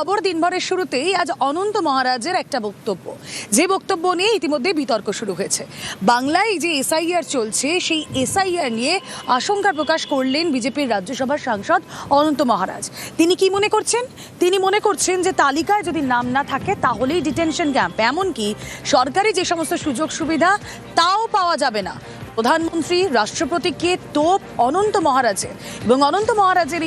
খবর দিনভরের শুরুতেই আজ অনন্ত মহারাজের একটা বক্তব্য, যে বক্তব্য নিয়ে ইতিমধ্যে বিতর্ক শুরু হয়েছে। বাংলায় যে এসআইআর চলছে সেই এসআইআর নিয়ে আশঙ্কা প্রকাশ করলেন বিজেপির রাজ্যসভার সাংসদ অনন্ত মহারাজ। তিনি কি মনে করছেন? তিনি মনে করছেন যে তালিকায় যদি নাম না থাকে তাহলেই ডিটেনশন ক্যাম্প, এমনকি সরকারি যে সমস্ত সুযোগ সুবিধা তাও পাওয়া যাবে না। প্রধানমন্ত্রী রাষ্ট্রপতিকে তোপ অনন্ত মহারাজের, এবং অনন্ত মহারাজের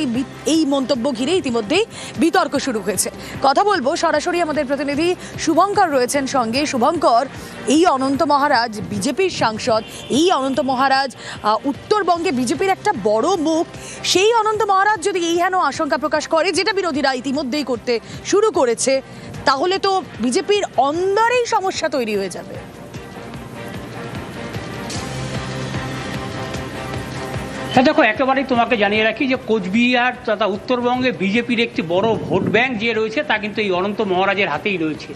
এই মন্তব্য ঘিরে ইতিমধ্যেই বিতর্ক শুরু হয়েছে। কথা বলবো সরাসরি, আমাদের প্রতিনিধি শুভঙ্কর রয়েছেন সঙ্গে। শুভঙ্কর, এই অনন্ত মহারাজ বিজেপির সাংসদ, এই অনন্ত মহারাজ উত্তরবঙ্গে বিজেপির একটা বড় মুখ, সেই অনন্ত মহারাজ যদি এই হেন আশঙ্কা প্রকাশ করে, যেটা বিরোধীরা ইতিমধ্যেই করতে শুরু করেছে, তাহলে তো বিজেপির অন্দরেই সমস্যা তৈরি হয়ে যাবে। হ্যাঁ দেখো, একেবারেই তোমাকে জানিয়ে রাখি যে কোচবিহার তথা উত্তরবঙ্গে বিজেপির একটি বড় ভোট ব্যাংক যে রয়েছে তা কিন্তু এই অনন্ত মহারাজের হাতেই রয়েছে,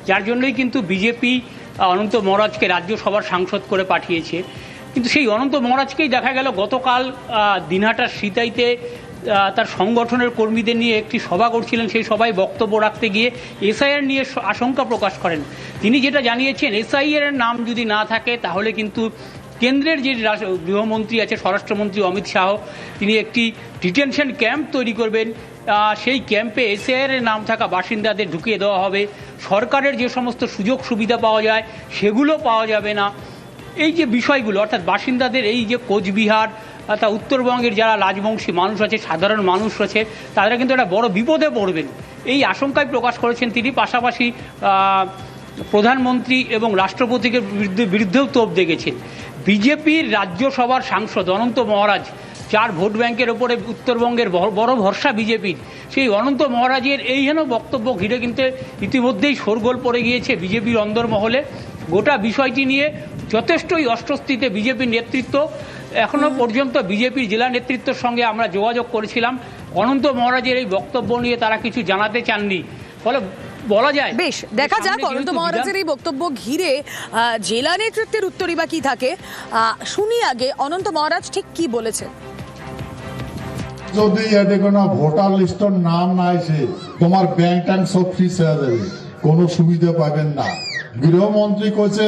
যার জন্যই কিন্তু বিজেপি অনন্ত মহারাজকে রাজ্যসভার সাংসদ করে পাঠিয়েছে। কিন্তু সেই অনন্ত মহারাজকেই দেখা গেল গতকাল দিনহাটার সিতাইতে তার সংগঠনের কর্মীদের নিয়ে একটি সভা করছিলেন। সেই সভায় বক্তব্য রাখতে গিয়ে এসআইআর নিয়ে আশঙ্কা প্রকাশ করেন। তিনি যেটা জানিয়েছেন, এসআইআর নাম যদি না থাকে তাহলে কিন্তু কেন্দ্রের যে গৃহমন্ত্রী আছে, স্বরাষ্ট্রমন্ত্রী অমিত শাহ, তিনি একটি ডিটেনশন ক্যাম্প তৈরি করবেন। সেই ক্যাম্পে এসআইআর নাম থাকা বাসিন্দাদের ঢুকিয়ে দেওয়া হবে। সরকারের যে সমস্ত সুযোগ সুবিধা পাওয়া যায় সেগুলো পাওয়া যাবে না। এই যে বিষয়গুলো, অর্থাৎ বাসিন্দাদের, এই যে কোচবিহার তা উত্তরবঙ্গের যারা রাজবংশী মানুষ আছে, সাধারণ মানুষ আছে, তারা কিন্তু একটা বড় বিপদে পড়বেন, এই আশঙ্কায় প্রকাশ করেছেন তিনি। পাশাপাশি প্রধানমন্ত্রী এবং রাষ্ট্রপতিকে বিরুদ্ধেও তোপ দেখেছেন। বিজেপির রাজ্যসভার সাংসদ অনন্ত মহারাজ, যার ভোট ব্যাংকের ওপরে উত্তরবঙ্গের বড় ভরসা বিজেপির, সেই অনন্ত মহারাজের এই হেন বক্তব্য ঘিরে কিন্তু ইতিমধ্যেই শোরগোল পড়ে গিয়েছে বিজেপির অন্দরমহলে। গোটা বিষয়টি নিয়ে যথেষ্টই অস্বস্তিতে বিজেপির নেতৃত্ব। এখনো পর্যন্ত বিজেপির জেলা নেতৃত্বের সঙ্গে আমরা যোগাযোগ করেছিলাম। অনন্ত মহারাজের এই বক্তব্য নিয়ে তারা কিছু জানাতে চাননি। ফলে বলা যায়, বেশ, দেখা যাক অনন্ত মহারাজের এই বক্তব্য ঘিরে জেলা নেতৃত্বের উত্তরই বা কি থাকে। শুনি আগে অনন্ত মহারাজ ঠিক কি বলেছেন। যদি এতে কোনো ভোটার লিস্টের নাম না আসে, তোমার ব্যাংক ট্যাঙ্ক সব ফ্রিজ হয়ে যাবে, কোনো সুবিধা পাবেন না। গৃহমন্ত্রী কইছে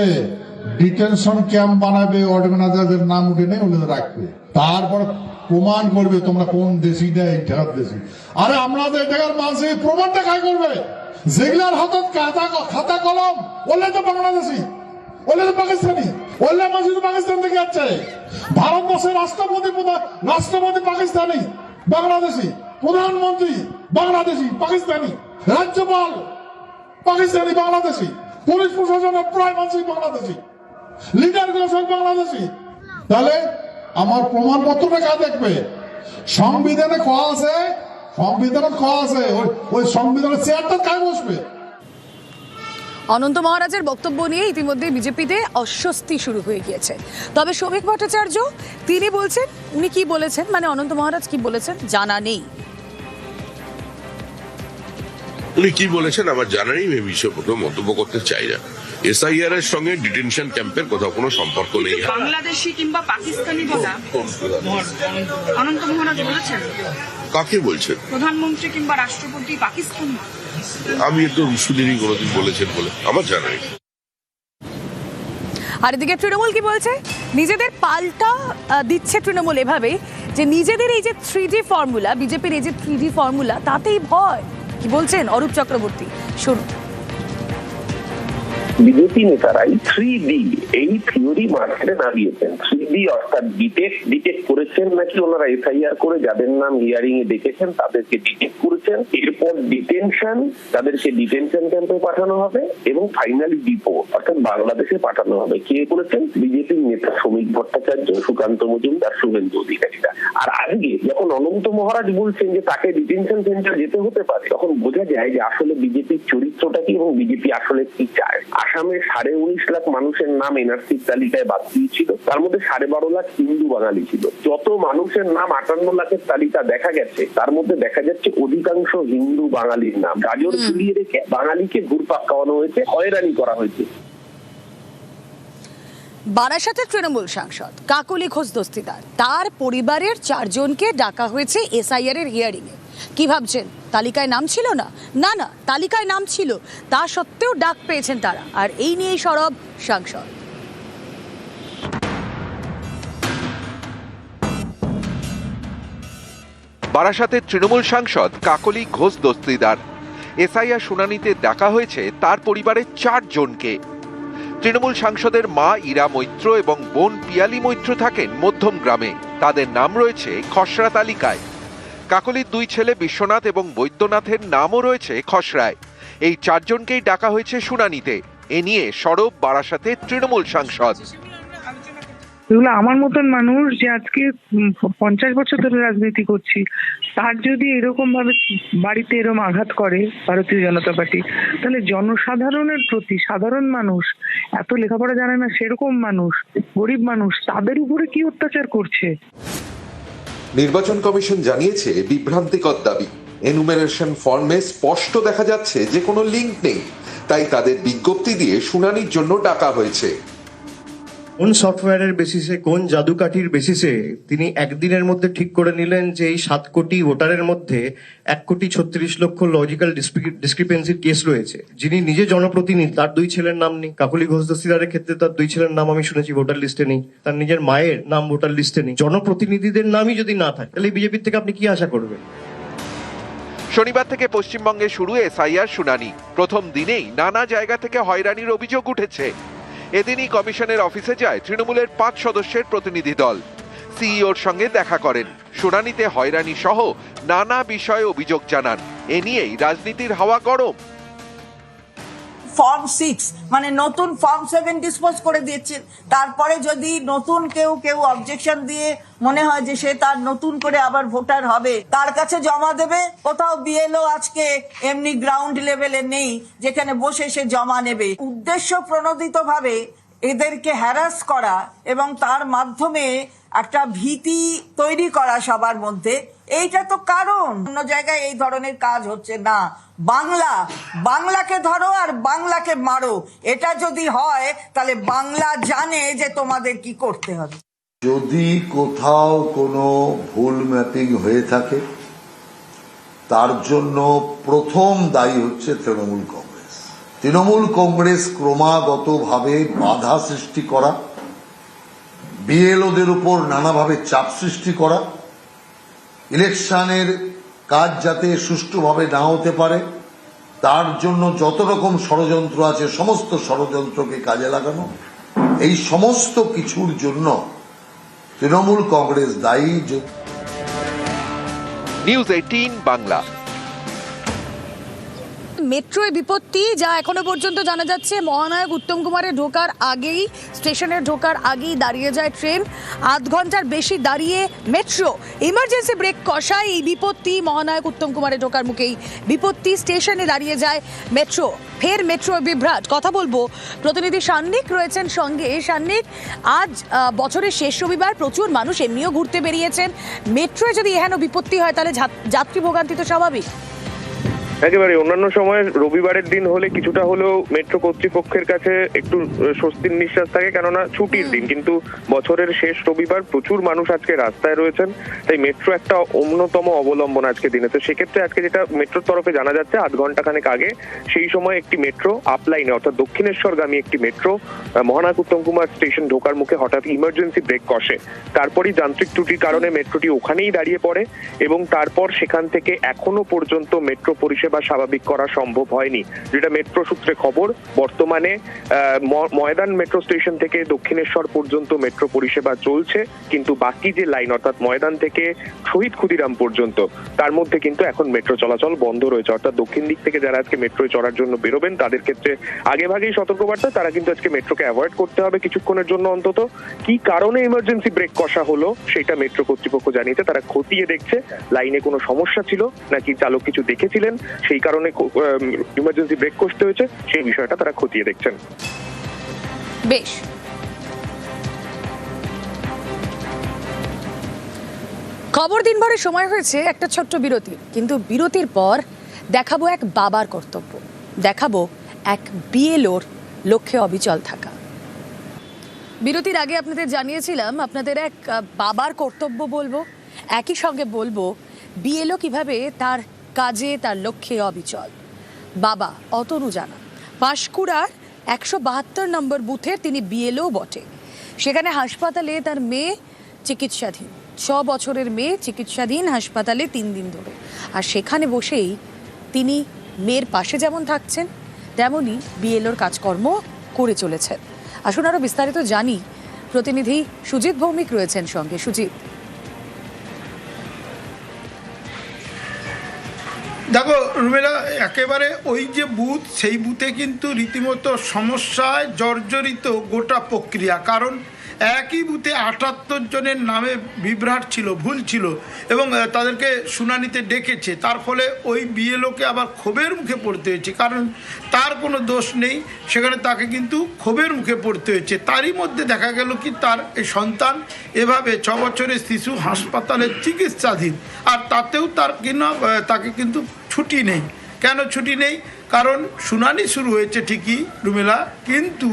ডিটেনশন ক্যাম্প বানাবে, অর্গানাইজারদের নাম উঠে নেই ওদের রাখবে, তারপর প্রমাণ করবে তোমরা কোন দেশি না এই ঢাকার দেশি। আরে আপনাদের ঢাকার মানুষ এই প্রমাণটা কাজ করবে? যেগুলার হাতত খাতা কলম, ওলে তো বাংলাদেশি, ওলে তো পাকিস্তানি, ওলে মানুষ পাকিস্তান থেকে যাচ্ছে। ভারতবর্ষের রাষ্ট্রপতি পাকিস্তানি বাংলাদেশি, প্রধানমন্ত্রী বাংলাদেশি পাকিস্তানি, রাজ্যপাল পাকিস্তানি বাংলাদেশি, পুলিশ প্রশাসনের প্রায় মানুষই বাংলাদেশি, লিডারগুলো সব বাংলাদেশি। তাহলে আমার প্রমাণপত্রটা কাজ দেখবে? সংবিধানে খোয়া আছে, ওই সংবিধানের চেয়ারটা কাজ বসবে। অনন্ত মহারাজের বক্তব্য নিয়ে ইতিমধ্যে বিজেপিতে অস্বস্তি শুরু হয়ে গিয়েছে। তবে শ্রমিক ভট্টাচার্য তিনি বলছেন, উনি কি বলেছেন, মানে অনন্ত মহারাজ কি বলেছেন জানা নেই। উনি কি বলেছেন আমার জানা নেই, আমি বিষয়ে মন্তব্য করতে চাই না। এসআইআর এর সঙ্গে ডিটেনশন ক্যাম্পের কোথাও কোনো সম্পর্ক নেই। বাংলাদেশি কিংবা পাকিস্তানি বলা অনন্ত মহারাজ বলেছেন? কাকে বলছেন? প্রধানমন্ত্রী কিংবা রাষ্ট্রপতি পাকিস্তানি? আমি একটু শুনিনি কোনোদিন বলেছেন বলে, আমার জানা নেই। আর এদিকে তৃণমূল কি বলছে? নিজেদের পাল্টা দিচ্ছে তৃণমূল এভাবে যে নিজেদের এই যে 3D ফর্মুলা, বিজেপির এই যে 3D ফর্মুলা, তাতেই ভয়। কি বলছেন অরূপ চক্রবর্তী, শুনুন। বিজেপি নেতারাই 3D এই থিওরি মার্কেটে নামিয়েছেন। 3D অর্থাৎ ডিটেক্ট করেছেন নাকি ওনারা এফআইআর করে যাদের নাম হিয়ারিং এ দেখেছেন তাদেরকে ডিটেক্ট করেছেন, এরপর ডিটেনশন, তাদেরকে ডিটেনশন ক্যাম্পে পাঠানো হবে এবং ফাইনালি ডিপোর্ট অর্থাৎ বাংলাদেশে পাঠানো হবে। কে করেছেন? বিজেপির নেতা শ্রমিক ভট্টাচার্য, সুকান্ত মজুমদার, শুভেন্দু অধিকারীরা। আর আজকে যখন অনন্ত মহারাজ বলছেন যে তাকে ডিটেনশন সেন্টার যেতে হতে পারে, তখন বোঝা যায় যে আসলে বিজেপির চরিত্রটা কি এবং বিজেপি আসলে কি চায়। আসামে 19.5 লাখ মানুষের নাম এনআরসির তালিকায় বাদ দিয়েছিল, তার মধ্যে 12.5 লাখ হিন্দু বাঙালি ছিল। যত মানুষের নাম 58 লাখের তালিকা দেখা গেছে, তার মধ্যে দেখা যাচ্ছে অধিকাংশ হিন্দু বাঙালির নাম। গাজর ঝুলিয়ে রেখে বাঙালিকে ঘুরপাক খাওয়ানো হয়েছে, হয়রানি করা হয়েছে। বারাসাতের তৃণমূল সাংসদ কাকলি ঘোষ দস্তিদার, তার পরিবারের 4 জনকে ডাকা হয়েছে এসআইআর এর হিয়ারিং এ। কি ভাবছেন তালিকায় নাম ছিল না? না না, তালিকায় নাম ছিল, তা সত্ত্বেও ডাক পেয়েছেন তারা, আর এই নিয়েই সরব সাংসদ। বারাসাতের তৃণমূল সাংসদ কাকলি ঘোষ দস্তিদার। এসআইআর শুনানিতে ডাকা হয়েছে তার পরিবারের 4 জনকে। তৃণমূল সাংসদের মা ইরা মৈত্র এবং বোন পিয়ালি মৈত্র থাকেন মধ্যম গ্রামে, তাদের নাম রয়েছে খসড়া তালিকায়। কাকলির 2 ছেলে বিশ্বনাথ এবং বৈদ্যনাথের নামও রয়েছে খসড়ায়। এই 4 জনকেই ডাকা হয়েছে শুনানিতে। এ নিয়ে সরব বারাসাতের তৃণমূল সাংসদ। এগুলো আমার মতন মানুষ যে আজকে 50 বছর ধরে রাজনীতি করছি, তার যদি এরকম ভাবে বাড়িতে এরকম আঘাত করে ভারতীয় জনতা পার্টি, তাহলে জনসাধারণের প্রতি, সাধারণ মানুষ, এত লেখাপড়া জানে না সেরকম মানুষ, গরিব মানুষ, তাদের উপরে কি অত্যাচার করছে। নির্বাচন কমিশন জানিয়েছে বিভ্রান্তিকর দাবি। এনুমেরেশন ফর্মে স্পষ্ট দেখা যাচ্ছে যে কোনো লিঙ্ক নেই, তাই তাদের বিজ্ঞপ্তি দিয়ে শুনানির জন্য ডাকা হয়েছে। কোন সফটওয়্যারের বেসিসে, কোন জাদুকাঠির বেসিসে তিনি একদিনের মধ্যে ঠিক করে নিলেন যে এই 7 কোটি ভোটারের মধ্যে 1,36,00,000 লজিক্যাল ডিসক্রিপেন্সির কেস রয়েছে? যিনি নিজে জনপ্রতিনিধি, তার 2 ছেলের নাম নেই। কাকলি ঘোষ দস্তিদারের ক্ষেত্রে তার 2 ছেলের নাম আমি শুনেছি ভোটার লিস্টে নেই, তার নিজের মায়ের নাম ভোটার লিস্টে নেই। জনপ্রতিনিধিদের নামই যদি না থাকে, তাহলে বিজেপির থেকে আপনি কি আশা করবেন? শনিবার থেকে পশ্চিমবঙ্গে শুরু এসআইআর শুনানি। প্রথম দিনেই নানা জায়গা থেকে হয়রানির অভিযোগ উঠেছে। এদিনই কমিশনের অফিসে যায় তৃণমূলের 5 সদস্যের প্রতিনিধি দল। সিইওর সঙ্গে দেখা করেন, শুনানিতে হয়রানি সহ নানা বিষয়ে অভিযোগ জানান। এ নিয়েই রাজনীতির হাওয়া গরম। ফর্ম 6 মানে নতুন ফর্ম 7 ডিসপোজ করে দিয়েছেন। তারপরে যদি নতুন কেউ অবজেকশন দিয়ে মনে হয় যে সে তার নতুন করে আবার ভোটার হবে, তার কাছে জমা দেবে। কোথাও বিএলও আজকে এমনি গ্রাউন্ড লেভেলে নেই যেখানে বসে সে জমা নেবে। উদ্দেশ্য প্রণোদিত ভাবে এদেরকে হ্যারাস করা এবং তার মাধ্যমে একটা ভীতি তৈরি করা সবার মধ্যে, এইটা তো কারণ। অন্য জায়গায় এই ধরনের কাজ হচ্ছে না। বাংলাকে ধরো আর বাংলাকে মারো, এটা যদি হয় তাহলে বাংলা জানে যে তোমাদের কি করতে হবে। যদি কোথাও কোনো ভুল ম্যাপিং হয়ে থাকে, তার জন্য প্রথম দায়ী হচ্ছে তৃণমূল কংগ্রেস। তৃণমূল কংগ্রেস ক্রমাগতভাবে বাধা সৃষ্টি করা, বিএলওদের উপর নানাভাবে চাপ সৃষ্টি করা, ইলেকশনের কাজ যাতে সুষ্ঠুভাবে না হতে পারে তার জন্য যত রকম ষড়যন্ত্র আছে সমস্ত ষড়যন্ত্রকে কাজে লাগানো, এই সমস্ত কিছুর জন্য তৃণমূল কংগ্রেস দায়ী। নিউজ 18 বাংলা। মেট্রোয় বিপত্তি, যা এখনো পর্যন্ত জানা যাচ্ছে মহানায়ক উত্তম কুমারের ঢোকার আগেই, স্টেশনে ঢোকার আগেই দাঁড়িয়ে যায় ট্রেন। 8 ঘন্টার বেশি দাঁড়িয়ে মেট্রো ইমার্জেন্সি ব্রেক কষায় এই বিপত্তি। মহানায়ক উত্তম কুমারের ঢোকার মুখেই বিপত্তি, স্টেশনে দাঁড়িয়ে যায় মেট্রো। ফের মেট্রো বিভ্রাট। কথা বলবো, প্রতিনিধি সান্নিক রয়েছেন সঙ্গে। সান্নিক, আজ বছরের শেষ রবিবার, প্রচুর মানুষ এমনিও ঘুরতে বেরিয়েছেন। মেট্রোয় যদি এহেন বিপত্তি হয় তাহলে যাত্রী ভোগান্তি তো স্বাভাবিক। একেবারে অন্যান্য সময় রবিবারের দিন হলে কিছুটা হলেও মেট্রো কর্তৃপক্ষের কাছে একটু স্বস্তির নিঃশ্বাস থাকে, কেননা ছুটির দিন। কিন্তু বছরের শেষ রবিবার প্রচুর মানুষ আজকে রাস্তায় রয়েছেন, তাই মেট্রো একটা অন্যতম অবলম্বন আজকে দিনে। তো সেক্ষেত্রে আজকে যেটা মেট্রোর তরফে জানা যাচ্ছে, 8 ঘন্টা খানেক আগে সেই সময় একটি মেট্রো আপলাইনে অর্থাৎ দক্ষিণেশ্বরগামী একটি মেট্রো মহানায়ক উত্তম কুমার স্টেশন ঢোকার মুখে হঠাৎ ইমার্জেন্সি ব্রেক কষে। তারপরই যান্ত্রিক ত্রুটির কারণে মেট্রোটি ওখানেই দাঁড়িয়ে পড়ে এবং তারপর সেখান থেকে এখনো পর্যন্ত মেট্রো পরিষেবা স্বাভাবিক করা সম্ভব হয়নি। যেটা মেট্রো সূত্রে খবর, বর্তমানে ময়দান মেট্রো স্টেশন থেকে দক্ষিণেশ্বর পর্যন্ত মেট্রো পরিষেবা চলছে, কিন্তু বাকি যে লাইন অর্থাৎ ময়দান থেকে শহীদ ক্ষুদিরাম পর্যন্ত, তার মধ্যে কিন্তু এখন মেট্রো চলাচল বন্ধ রয়েছে। অর্থাৎ দক্ষিণ দিক থেকে যারা আজকে মেট্রোয় চড়ার জন্য বেরোবেন তাদের ক্ষেত্রে আগেভাগেই সতর্কবার্তা, তারা কিন্তু আজকে মেট্রোকে অ্যাভয়েড করতে হবে কিছুক্ষণের জন্য অন্তত। কি কারণে ইমার্জেন্সি ব্রেক কষা হলো সেটা মেট্রো কর্তৃপক্ষ জানিয়েছে। তারা খতিয়ে দেখছে লাইনে কোনো সমস্যা ছিল নাকি চালক কিছু দেখেছিলেন সেই কারণে ইমার্জেন্সি ব্রেক করতে হয়েছে, সেই বিষয়টা তারা খতিয়ে দেখছেন। বেশ, খবর দিনভরের সময় হয়েছে একটা ছোট্ট বিরতি, কিন্তু বিরতির পর দেখাবো এক বাবার কর্তব্য, দেখাবো এক বিএলওর লক্ষ্যে অবিচল থাকা। বিরতির আগে আপনাদের জানিয়েছিলাম আপনাদের এক বাবার কর্তব্য বলবো, একই সঙ্গে বলবো বিএলও কিভাবে তার কাজে তার লক্ষ্যে অবিচল। বাবা অতনু জানা পাঁশকুড়ার 172 নম্বর বুথের তিনি বিএলও বটে। সেখানে হাসপাতালে তার মেয়ে চিকিৎসাধীন, 6 বছরের মেয়ে চিকিৎসাধীন হাসপাতালে 3 দিন ধরে। আর সেখানে বসেই তিনি মেয়ের পাশে যেমন থাকছেন তেমনই বিএলওর কাজকর্ম করে চলেছেন। আসুন আরো বিস্তারিত জানি, প্রতিনিধি সুজিত ভৌমিক রয়েছেন সঙ্গে। সুজিত, দেখো রুমেলা, একেবারে ওই যে বুথ, সেই বুথে কিন্তু রীতিমতো সমস্যায় জর্জরিত গোটা প্রক্রিয়া। কারণ একই বুথে 78 জনের নামে বিভ্রাট ছিল, ভুল ছিল এবং তাদেরকে শুনানিতে ডেকেছে। তার ফলে ওই বিএলওকে আবার ক্ষোভের মুখে পড়তে হয়েছে, কারণ তার কোনো দোষ নেই, সেখানে তাকে কিন্তু ক্ষোভের মুখে পড়তে হয়েছে। তারই মধ্যে দেখা গেল কি তার এই সন্তান এভাবে 6 বছরের শিশু হাসপাতালে চিকিৎসাধীন, আর তাতেও তাকে কিন্তু ছুটি নেই। কেন ছুটি নেই? কারণ শুনানি শুরু হয়েছে ঠিকই রুমেলা, কিন্তু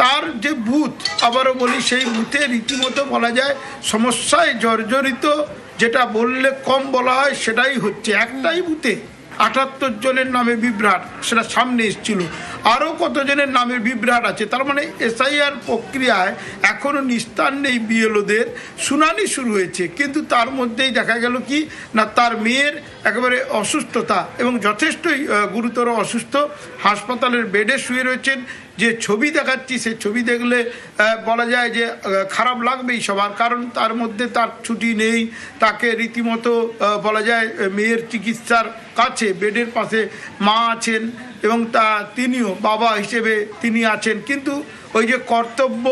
তার যে বুথ, আবারও বলি, সেই বুথে রীতিমতো বলা যায় সমস্যায় জর্জরিত। যেটা বললে কম বলা হয় সেটাই হচ্ছে। একটাই বুথে 78 জনের নামে বিভ্রাট, সেটা সামনে এসেছিল। আরও কতজনের নামে বিভ্রাট আছে। তার মানে এসআইআর প্রক্রিয়ায় এখনও নিস্তার নেই বিএলওদের। শুনানি শুরু হয়েছে, কিন্তু তার মধ্যেই দেখা গেল কি না, তার মেয়ের একেবারে অসুস্থতা এবং যথেষ্টই গুরুতর অসুস্থ, হাসপাতালের বেডে শুয়ে রয়েছেন। যে ছবি দেখাচ্ছি, সে ছবি দেখলে বলা যায় যে খারাপ লাগবেই সবার, কারণ তার মধ্যে তার ছুটি নেই। তাকে রীতিমতো বলা যায় মেয়ের চিকিৎসার কাছে বেডের পাশে মা আছেন এবং তিনিও বাবা হিসেবে তিনি আছেন, কিন্তু ওই যে কর্তব্য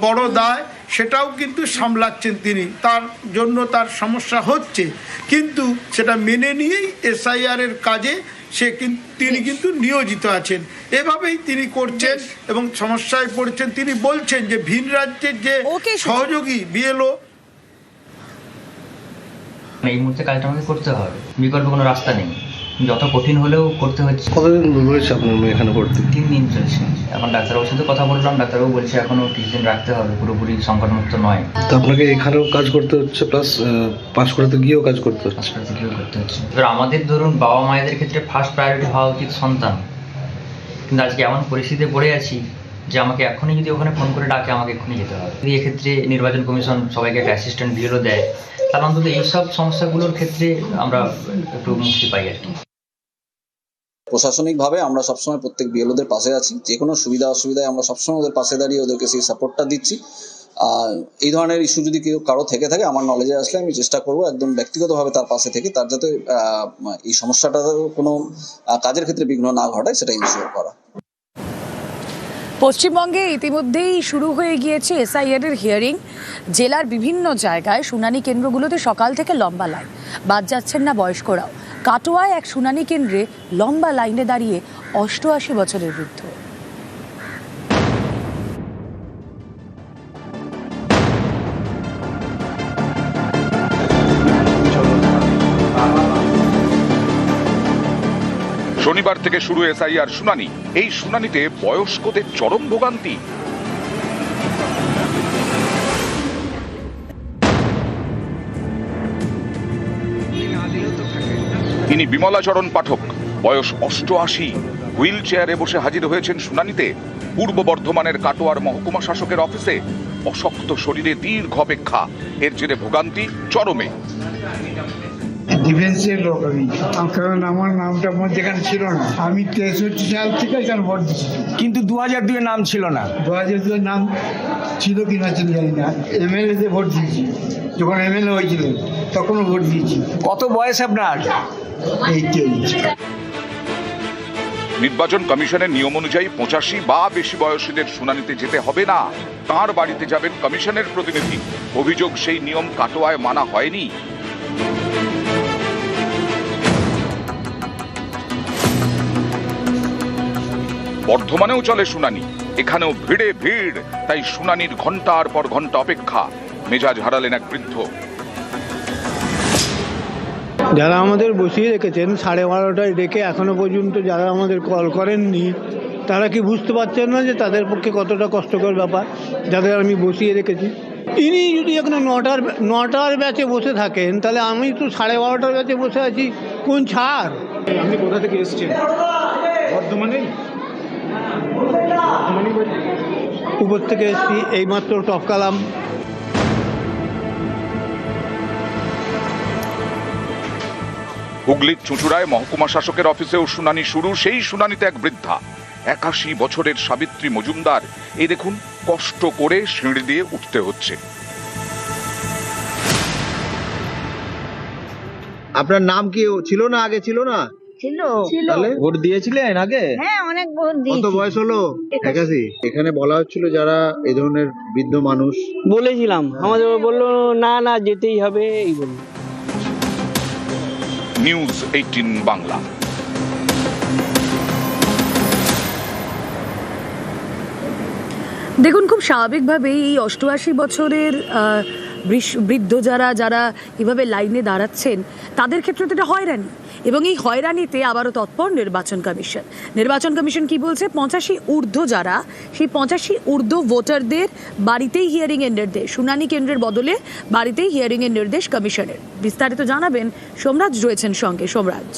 বড় দায় সেটাও কিন্তু সামলাচ্ছেন তিনি। তার জন্য তার সমস্যা হচ্ছে, কিন্তু সেটা মেনে নিয়েই এসআইআরের কাজে তিনি কিন্তু নিয়োজিত আছেন। এভাবেই তিনি করছেন এবং সমস্যায় পড়ছেন। তিনি বলছেন যে ভিন রাজ্যের যে সহযোগী বিএলও, এই মুহূর্তে কাজটা আমাকে করতে হবে, বিকল্প কোনো রাস্তা নেই, যত কঠিন হলেও করতে হচ্ছে। কতদিন রয়েছে আপনার মেয়ে এখানে ভর্তি? 3 দিন চলছে। এখন ডাক্তারবাবুর সাথে কথা বললাম, ডাক্তারবাবু বলছে এখনো কিছুদিন রাখতে হবে, পুরোপুরি সংকটমুক্ত নয়। তো আপনাকে এখানেও কাজ করতে হচ্ছে, প্লাস পাঁশকুড়াতে গিয়েও কাজ করতে হচ্ছে। পাঁশকুড়াতে গিয়েও করতে হচ্ছে। এবার আমাদের ধরুন বাবা মায়েদের ক্ষেত্রে ফার্স্ট প্রায়োরিটি হওয়া উচিত সন্তান, কিন্তু আজকে এমন পরিস্থিতিতে পড়ে আছি যে আমাকে এখনই যদি ওখানে ফোন করে ডাকে আমাকে এক্ষুনি যেতে হবে। যদি এক্ষেত্রে নির্বাচন কমিশন সবাইকে একটা অ্যাসিস্ট্যান্ট বিএলও দেয়, তাহলে অন্তত এইসব সমস্যাগুলোর ক্ষেত্রে আমরা একটু মুক্তি পাই আর কি। প্রশাসনিকভাবে আমরা সবসময় প্রত্যেক বিএলওদের পাশে আছি। যে কোনো সুবিধা অসুবিধায় আমরা সবসময় ওদের পাশে দাঁড়িয়ে ওদেরকে সেই সাপোর্টটা দিচ্ছি। এই ধরনের ইস্যু যদি কারো থেকে থাকে, আমার নলেজে আসলে আমি চেষ্টা করবো একদম ব্যক্তিগতভাবে তার পাশে থেকে, তার যাতে এই সমস্যাটা কোনো কাজের ক্ষেত্রে বিঘ্ন না ঘটায় সেটা ইনশিওর করা। পশ্চিমবঙ্গে ইতিমধ্যেই শুরু হয়ে গিয়েছে এসআইআর এর হিয়ারিং। জেলার বিভিন্ন জায়গায় শুনানি কেন্দ্রগুলোতে সকাল থেকে লম্বা লাইন, বাদ যাচ্ছেন না বয়স্করাও। কাটোয়ায় এক শুনানি কেন্দ্রে লম্বা লাইনে দাঁড়িয়ে 88 বছরের বৃদ্ধ। শনিবার থেকে শুরু এসআইআর শুনানি। এই শুনানিতে বয়স্কদের চরম ভোগান্তি। ইনি বিমলাচরণ পাঠক, বয়স 88, হুইল চেয়ারে বসে হাজির হয়েছেন শুনানিতে। পূর্ব বর্ধমানের কাটোয়ার মহকুমা শাসকের অফিসে। অশক্ত শরীরে দীর্ঘ অপেক্ষা, এর জেরে ভোগান্তি চরমে। ডিফেন্সের লোক আমি, কারণ আমার নামটা মধ্যেখানে ছিল না। আমি 63 সাল থেকে এখানে ভোট দিচ্ছি, কিন্তু 2002 নাম ছিল না। 2002 নাম ছিল কি না ছিল জানি না। এমএলএ তে ভোট দিয়েছি, যখন এমএলএ হয়েছিল তখনও ভোট দিয়েছি। কত বয়স আপনার? 88। নির্বাচন কমিশনের নিয়ম অনুযায়ী 85 বা বেশি বয়সীদের শুনানিতে যেতে হবে না, তার বাড়িতে যাবেন কমিশনের প্রতিনিধি। অভিযোগ সেই নিয়ম কাটোয়ায় মানা হয়নি। বর্ধমানেও চলে শুনানি, এখানেও ভিড়ে ভিড়, তাই শুনানির ঘন্টার পর ঘন্টা অপেক্ষা। মেজাজ হারালেন এক বৃদ্ধ। যারা আমাদের বসিয়ে রেখেছেন 12:30টায় ডেকে এখনো পর্যন্ত যারা আমাদের কল করেননি, তারা কি বুঝতে পারছেন না যে তাদের পক্ষে কতটা কষ্টকর ব্যাপার, যাদের আমি বসিয়ে রেখেছি? ইনি যদি এখানে নটার ব্যাচে বসে থাকেন তাহলে আমি তো 12:30টার ব্যাচে বসে আছি, কোন ছাড়? আপনি কোথা থেকে এসেছেন? বর্ধমানে? উপর থেকে এসেছি, এইমাত্র টপকালাম। হুগলির চুঁচুড়ায় মহকুমা শাসকের অফিসেও শুনানি শুরু। সেই শুনানিতে এক বৃদ্ধা 81 বছরের সাবিত্রী মজুমদার, এই দেখুন কষ্ট করে সিঁড়ি দিয়ে উঠতে হচ্ছে। আপনার নাম কি ছিল না? আগে ছিল না? ছিল। তাহলে ভোট দিয়েছিলেন আগে? হ্যাঁ, অনেক ভোট দিয়েছি। কত বয়স হলো? 81। এখানে বলা হচ্ছিল যারা এই ধরনের বৃদ্ধ মানুষ, বলেছিলাম, আমাদের বললো না না যেতেই হবে এই বলল। নিউজ 18 বাংলা। দেখুন, খুব স্বাভাবিকভাবেই এই 88 বছরের বৃদ্ধ যারা এভাবে লাইনে দাঁড়াচ্ছেন তাদের ক্ষেত্রে তো এটা হয়রানি, এবং এই হয়রানিতে আবারও তৎপর নির্বাচন কমিশন কি বলছে? 85 ঊর্ধ্ব যারা, সেই 85 ঊর্ধ্ব ভোটারদের বাড়িতেই হিয়ারিং এর নির্দেশ, শুনানি কেন্দ্রের বদলে বাড়িতেই হিয়ারিং এর নির্দেশ কমিশনের। বিস্তারিত জানাবেন সোমরাজ, রয়েছেন সঙ্গে। সোমরাজ,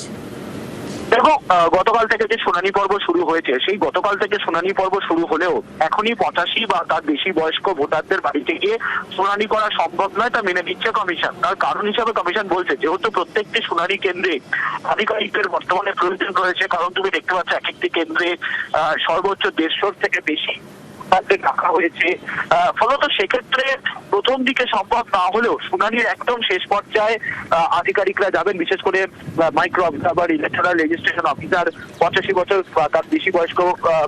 দেখো, গতকাল থেকে যে শুনানি পর্ব শুরু হয়েছে, সেই গতকাল থেকে শুনানি পর্ব শুরু হলেও এখনই 85 বা তার বেশি বয়স্ক ভোটারদের বাড়িতে গিয়ে শুনানি করা সম্ভব নয়, তা মেনে নিচ্ছে কমিশন। তার কারণ হিসাবে কমিশন বলছে, যেহেতু প্রত্যেকটি শুনানি কেন্দ্রে আধিকারিকদের বর্তমানে প্রয়োজন রয়েছে, কারণ তুমি দেখতে পাচ্ছ এক একটি কেন্দ্রে সর্বোচ্চ 150 থেকে বেশি রাখা হয়েছে। ফলত সেক্ষেত্রে প্রথম দিকে সম্ভব না হলেও শুনানির একদম শেষ পর্যায়ে আধিকারিকরা যাবেন, বিশেষ করে micro observer, electoral registration officer 85 বছর তার বেশি বয়স্ক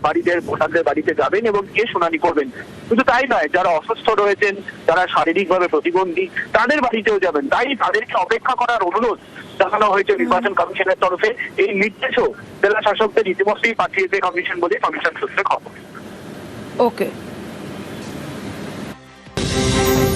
বাড়িদের ভোটারদের বাড়িতে যাবেন এবং গিয়ে শুনানি করবেন। কিন্তু তাই নয়, যারা অসুস্থ রয়েছেন, যারা শারীরিকভাবে প্রতিবন্ধী, তাদের বাড়িতেও যাবেন। তাই তাদেরকে অপেক্ষা করার অনুরোধ জানানো হয়েছে নির্বাচন কমিশনের তরফে। এই নির্দেশও জেলা শাসকদের ইতিমধ্যেই পাঠিয়েছে কমিশন বলে কমিশন সূত্রে খবর। ওকে।